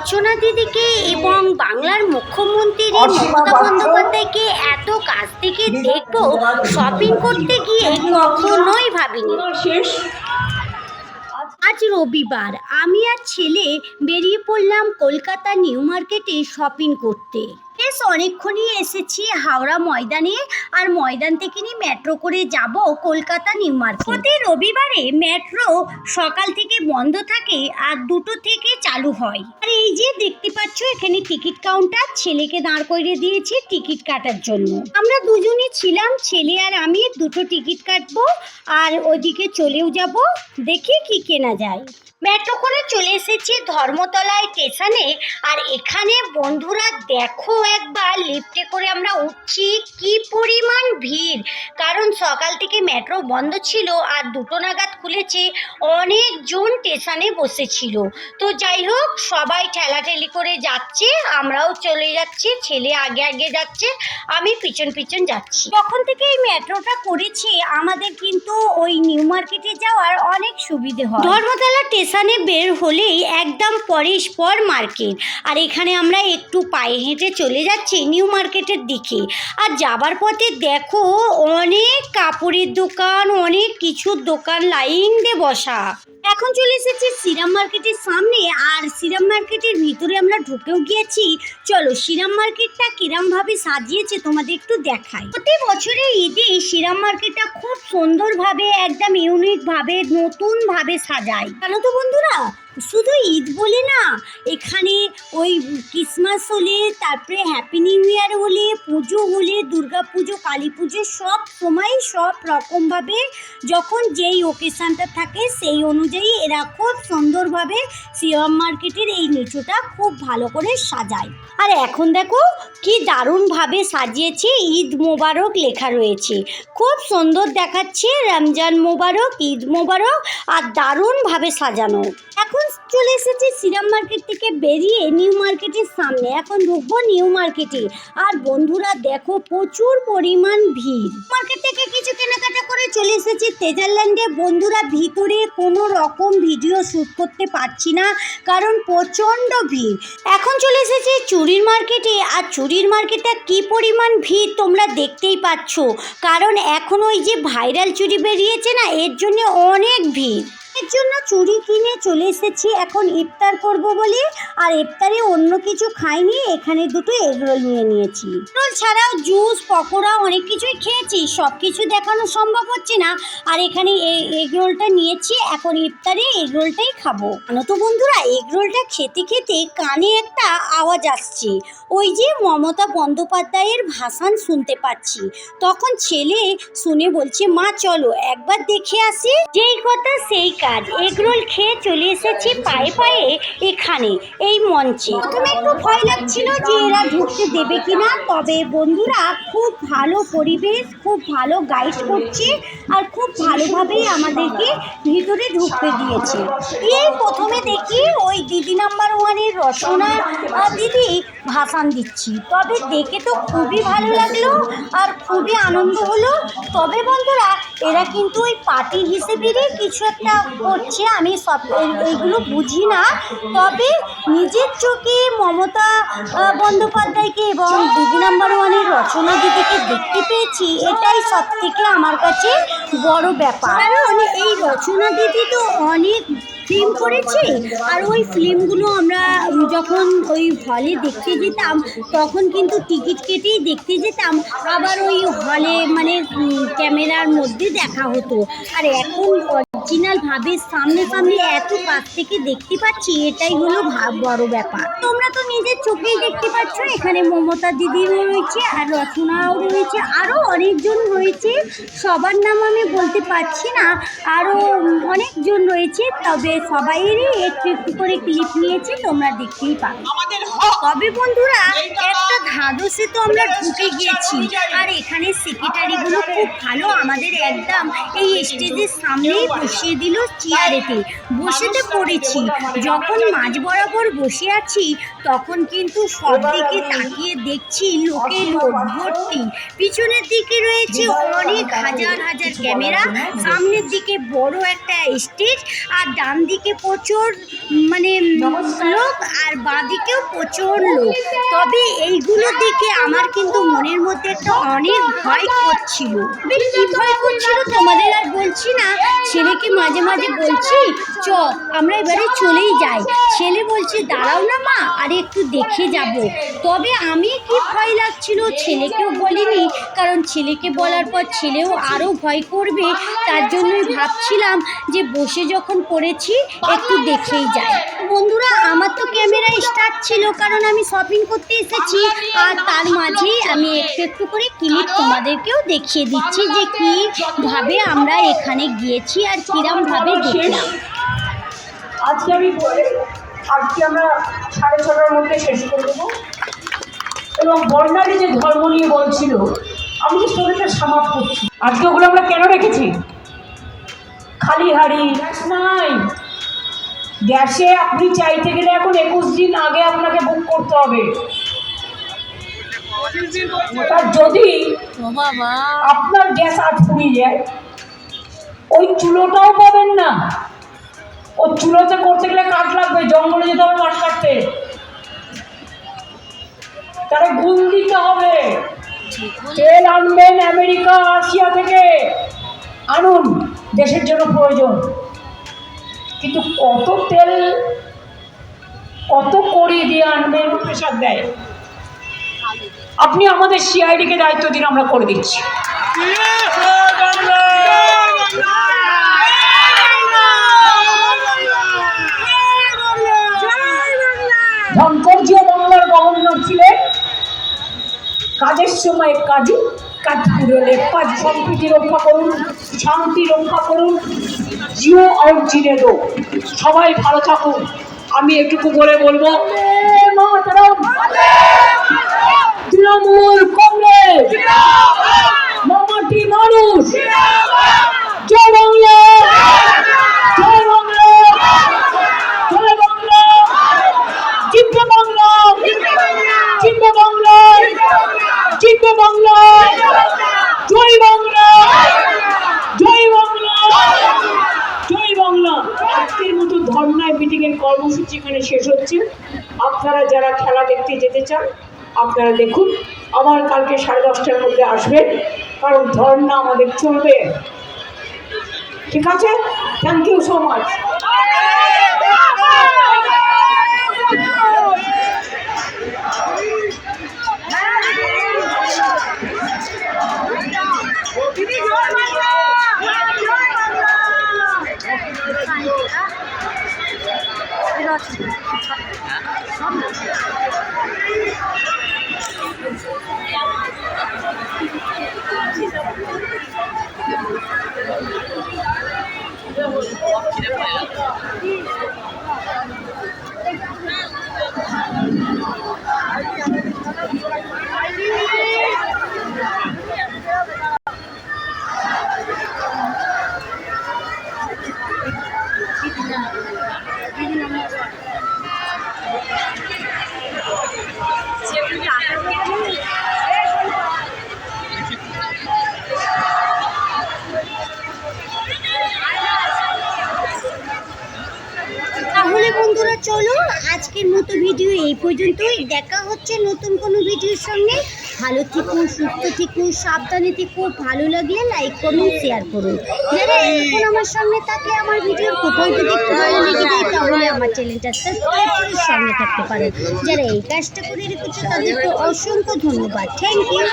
রচনা দিদিকে এবং বাংলার মুখ্যমন্ত্রী মমতা বন্দ্যোপাধ্যায়কে এত কাছ থেকে দেখবো শপিং করতে গিয়ে কখনোই ভাবিনি। আজ রবিবার আমি আর ছেলে বেরিয়ে পড়লাম কলকাতা নিউ মার্কেটে শপিং করতে। বেশ অনেকক্ষণই এসেছি হাওড়া ময়দানে, আর ময়দান থেকে মেট্রো করে যাব কলকাতা নিউ মার্কেট। প্রতি রবিবারে মেট্রো সকাল থেকে বন্ধ থাকে আর 2টো থেকে চালু হয়। আর এই যে দেখতে পাচ্ছ এখানে টিকিট কাউন্টার, ছেলেকে দাঁড় করিয়ে দিয়েছি টিকিট কাটার জন্য। আমরা দুজনই ছিলাম, ছেলে আর আমি 2টো টিকিট কাটবো আর ওইদিকে চলেও যাব, দেখি কি কেনা যায়। মেট্রো করে চলে এসেছি ধর্মতলায় স্টেশনে। আর এখানে বন্ধুরা দেখো একবার, লিফটে করে আমরা উঠছি, কি পরিমাণ ভিড়। কারণ সকাল থেকে মেট্রো বন্ধ ছিল আর 2টো নাগাদ খুলেছে, অনেকজন স্টেশনে বসেছিল। তো যাই হোক, সবাই ঠেলাঠেলি করে যাচ্ছে, আমরাও চলে যাচ্ছি, ছেলে আগে আগে যাচ্ছে, আমি পিছন পিছন যাচ্ছি। যখন থেকে এই মেট্রোটা করেছে আমাদের কিন্তু ওই নিউ মার্কেটে যাওয়ার অনেক সুবিধে হয়। ধর্মতলা স্টেশনে বের হলেই একদম পরস্পর মার্কেট, আর এখানে আমরা একটু পায়ে হেঁটে চলে যাচ্ছি নিউ মার্কেটের দিকে। আর যাবার পথে দেখো অনেক কাপড়ের দোকান, অনেক কিছুর দোকান লাইন দিয়ে বসা। এখন চলে এসেছি শ্রীরাম মার্কেটের সামনে, আর শ্রীরাম মার্কেটের ভিতরে আমরা ঢুকেও গিয়েছি। চলো শ্রীরাম মার্কেটটা কিরম ভাবে সাজিয়েছে তোমাদের একটু দেখাই। প্রতি বছরের ঈদে শ্রীরাম মার্কেটটা খুব সুন্দরভাবে একদম ইউনিক ভাবে নতুন ভাবে সাজায়, জানো তো বন্ধুরা। শুধু ঈদ বলে না, এখানে ওই ক্রিসমাস হলে, তারপরে হ্যাপি নিউ ইয়ার হলে, পুজো হলে, দুর্গা পুজো, কালী পুজো, সব সময় সব রকমভাবে যখন যেই ওকেশানটা থাকে সেই অনুযায়ী এরা খুব সুন্দরভাবে শ্রীরাম মার্কেটের এই নিচুটা খুব ভালো করে সাজায়। আর এখন দেখো কি দারুণভাবে সাজিয়েছে, ঈদ মোবারক লেখা রয়েছে, খুব সুন্দর দেখাচ্ছে, রমজান মোবারক, ঈদ মোবারক, আর দারুণভাবে সাজানো। এখন চলে এসেছি শ্রীরাম মার্কেট থেকে বেরিয়ে নিউ মার্কেটের সামনে, এখন ঢুকবো নিউ মার্কেটে। আর বন্ধুরা দেখো প্রচুর পরিমাণ ভিড়। মার্কেট থেকে কিছু কেনাকাটা করে চলে এসেছি তেজারল্যান্ডে। বন্ধুরা ভিতরে কোনো রকম ভিডিও শ্যুট করতে পারছি না, কারণ প্রচণ্ড ভিড়। এখন চলে এসেছি চুড়ির মার্কেটে, আর চুড়ির মার্কেটটা কি পরিমাণ ভিড় তোমরা দেখতেই পাচ্ছ, কারণ এখন ওই যে ভাইরাল চুড়ি বেরিয়েছে না, এর জন্য অনেক ভিড়। এর জন্য চুড়ি কিনে চলে এসেছি এখন ইফতার করব বলে। আর ইফতারে অন্য কিছু খাইনি, এখানে 2টো এগরোল নিয়ে নিয়েছি। এগরোল ছাড়াও জুস, পকোড়া অনেক কিছুই খেয়েছি, সব কিছু দেখানো সম্ভব হচ্ছে না। আর এখানে এগরোলটা নিয়েছি, এখন ইফতারে এগরোলটাই খাবো। জানো তো বন্ধুরা, এগরোলটা খেতে খেতে কানে একটা আওয়াজ আসছে, ওই যে মমতা বন্দ্যোপাধ্যায়ের ভাষণ শুনতে পাচ্ছি। তখন ছেলে শুনে বলছে, মা চলো একবার দেখে আসি। যেই কথা সেই কাজ, এগরোল খেয়ে চলে এসেছি পায়ে পায়ে এখানে এই মঞ্চে। প্রথমে একটু ভয় লাগছিল যে এরা ঢুকতে দেবে কিনা, তবে বন্ধুরা খুব ভালো পরিবেশ, খুব ভালো গাইড করছে, আর খুব ভালোভাবেই আমাদেরকে ভিতরে ঢুকতে দিয়েছে। এই প্রথমে দেখি ওই দিদি নাম্বার 1-এর রচনা দিদি ভাষণ দিচ্ছি, তবে দেখে তো খুবই ভালো লাগলো আর খুবই আনন্দ হলো। তবে বন্ধুরা এরা কিন্তু ওই পার্টি হিসেবেরই কিছু একটা করছে, আমি সব এইগুলো বুঝি না, তবে নিজের চোখে মমতা বন্দ্যোপাধ্যায়কে এবং দিদি নাম্বার 1-এর রচনা দিদিকে দেখতে পেয়েছি, এটাই সব থেকে আমার কাছে বড় ব্যাপার। কারণ এই রচনা দিদি তো অনেক ফিল্ম করেছে, আর ওই ফিল্মগুলো আমরা যখন ওই হলে দেখতে যেতাম তখন কিন্তু টিকিট কেটেই দেখতে যেতাম, আবার ওই হলে মানে ক্যামেরার মধ্যে দেখা হতো। আর এখন অরিজিনালভাবে সামনে সামনে এত কাছ থেকে দেখতে পাচ্ছি, এটাই হলো বড় ব্যাপার। তোমরা তো নিজের চোখেই দেখতে পাচ্ছ, এখানে মমতা দিদিও রয়েছে, আর রচনাও রয়েছে, আরও অনেকজন রয়েছে, সবার নাম আমি বলতে পারছি না, আরও অনেকজন রয়েছে, তবে সবাইয়েরই একটু একটু করে ক্লিপ নিয়েছি, তোমরা দেখতেই পাবে। তবে বন্ধুরা একটা ধাদসে তো আমরা ঢুকে গিয়েছি, আর এখানে সেক্রেটারিগুলো খুব ভালো, আমাদের একদম এই স্টেজের সামনেই বসে বসিয়ে দিল চেয়ারেতে, বসেতে পড়েছি। যখন মাঝ বরাবর বসে আছি তখন কিন্তু সব দিকে তাকিয়ে দেখছি লোকে লোক ভর্তি। পিছনের দিকে রয়েছে অনেক হাজার হাজার ক্যামেরা, সামনের দিকে বড় একটা স্টেজ, আর ডান দিকে প্রচুর লোক, আর বাঁ দিকেও প্রচুর লোক। তবে এইগুলো দেখে আমার কিন্তু মনের মধ্যে একটা অনেক ভয় করছিল। কি ভয় করছিল তোমাদের আর বলছি না। ছেলেকে মাঝে মাঝে বলছি চ আমরা এবারে চলেই যাই, ছেলে বলছে দাঁড়াও না মা আর একটু দেখে যাব। তবে আমি কি ভয় লাগছিল ছেলেকেও বলিনি, কারণ ছেলেকে বলার পর ছেলেও আরও ভয় করবে। তার জন্যই ভাবছিলাম যে বসে যখন পড়েছি একটু দেখেই যাই। বন্ধুরা, আমার তো ক্যামেরা স্টার্ট ছিল কারণ আমি শপিং করতে এসেছি, আর তার মাঝেই আমি একটু একটু করে ক্লিপ তোমাদেরকেও দেখিয়ে দিচ্ছি যে কীভাবে আমরা এখানে গিয়েছি আর কিরমভাবে দেখলাম। আজকে আমি বলি, আজকে আমরা 6:30টার মধ্যে শেষ করে দেবো। এবং বর্ণালী যে ধর্ম নিয়ে বলছিল, আমি যে স্টোরিটা সমাপ্ত করছি। আজকে ওগুলো আমরা কেন রেখেছি? খালি হাড়ি গ্যাস নাই। গ্যাসে আপনি চাইতে গেলে এখন 21 দিন আগে আপনাকে বুক করতে হবে। আর যদি আপনার গ্যাস আজ ফুরিয়ে যায়, ওই চুলোটাও পাবেন না। ওই চুলোতে করতে গেলে কাঠ লাগবে, জঙ্গলে যেতে হবে কাঠ কাটতে, তারা গুল দিতে হবে। তেল আনবেন আমেরিকা রাশিয়া থেকে, আনুন, দেশের জন্য প্রয়োজন। কিন্তু কত তেল কত কড়ি দিয়ে আনবেন, প্রেশার দেয়। আপনি আমাদের সিআইডিকে দায়িত্ব দিন, আমরা করে দিচ্ছি। ধনকরজিও বাংলার গভর্নর ছিলেন। কাজের সময় কাজী, কাজ পুরোলে কাজ। সম্প্রীতি রক্ষা করুন, শান্তি রক্ষা করুন, জিও আর জিনে দো। সবাই ভালো থাকুন। আমি এটুকু বলে বলবো, তৃণমূল কংগ্রেস, মামাটি মানুষ, জয় বাংলা, জয় বাংলা, জয় বাংলা, জিতবে বাংলা, জিতবে বাংলা, জিতবে বাংলা, জয় বাংলা, জয় বাংলা, জয় বাংলা। আজকের মতো ধর্নায় মিটিংয়ের কর্মসূচি এখানে শেষ হচ্ছে। আপনারা যারা খেলা দেখতে যেতে চান আপনারা দেখুন, আবার কালকে 10:30টার মধ্যে আসবেন, কারণ ধর্না আমাদের চলবে। ঠিক আছে, থ্যাংক ইউ সো মাচ। তাহলে বন্ধুরা চলো আজকের মতো ভিডিও এই পর্যন্তই। দেখা হচ্ছে নতুন কোনো ভিডিওর সঙ্গে। ভালো থেকো, সুস্থ থেকো, সাবধানে থেকো। ভালো লাগলে লাইক করুন, শেয়ার করুন। যারা এখন আমার সঙ্গে থাকলে আমার ভিডিওর কোথাও যদি একটু ভালো লেগে যায় তাহলে আমার চ্যানেলটা সাবস্ক্রাইব করে সঙ্গে থাকতে পারেন। যারা এই কাজটা করে রেখেছে তাদেরকে অসংখ্য ধন্যবাদ। Thank you.